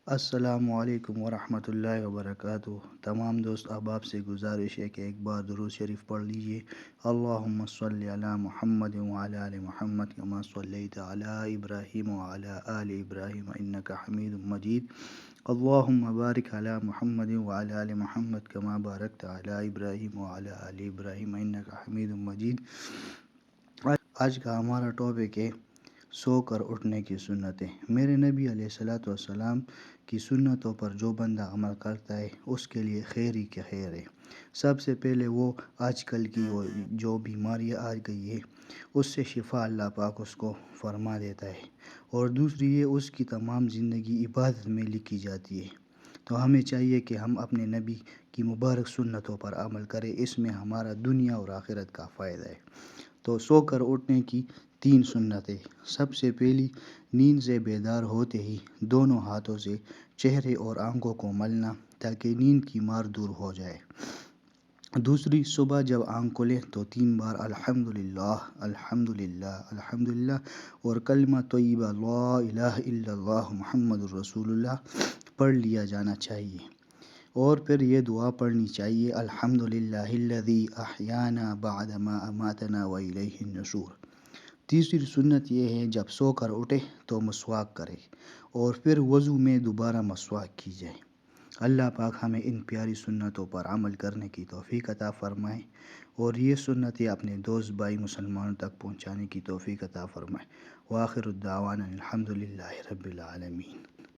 السلام علیکم ورحمۃ اللہ وبرکاتہ۔ تمام دوست احباب سے گزارش ہے کہ ایک بار درود شریف پڑھ لیجئے۔ اللہم صلی علی محمد وعلی آل محمد کما صلیت علی ابراہیم وعلی آل ابراہیم انک حمید مجید۔ اللہم بارک علی محمد وعلی آل محمد کما بارکت علی ابراہیم وعلی آل ابراہیم انک حمید مجید۔ آج کا ہمارا ٹاپک ہے سو کر اٹھنے کی سنتیں۔ میرے نبی علیہ الصلوۃ والسلام کی سنتوں پر جو بندہ عمل کرتا ہے اس کے لیے خیر ہی کہ خیر ہے۔ سب سے پہلے وہ آج کل کی جو بیماریاں آ گئی ہے اس سے شفا اللہ پاک اس کو فرما دیتا ہے، اور دوسری یہ اس کی تمام زندگی عبادت میں لکھی جاتی ہے۔ تو ہمیں چاہیے کہ ہم اپنے نبی کی مبارک سنتوں پر عمل کریں، اس میں ہمارا دنیا اور آخرت کا فائدہ ہے۔ تو سو کر اٹھنے کی 3 سنتیں۔ سب سے پہلی، نیند سے بیدار ہوتے ہی دونوں ہاتھوں سے چہرے اور آنکھوں کو ملنا تاکہ نیند کی مار دور ہو جائے۔ دوسری، صبح جب آنکھ کھلے تو 3 بار الحمدللہ الحمدللہ الحمدللہ اور کلمہ طیبہ لا الہ الا اللہ محمد الرسول اللہ پڑھ لیا جانا چاہیے، اور پھر یہ دعا پڑھنی چاہیے، الحمدللہ الذی احیانا بعد ما اماتنا والیہ النشور۔ تیسری سنت یہ ہے جب سو کر اٹھے تو مسواک کرے اور پھر وضو میں دوبارہ مسواک کی جائے۔ اللہ پاک ہمیں ان پیاری سنتوں پر عمل کرنے کی توفیق عطا فرمائے، اور یہ سنتیں اپنے دوست بھائی مسلمانوں تک پہنچانے کی توفیق عطا فرمائے۔ وآخر الدعوانا الحمدللہ رب العالمین۔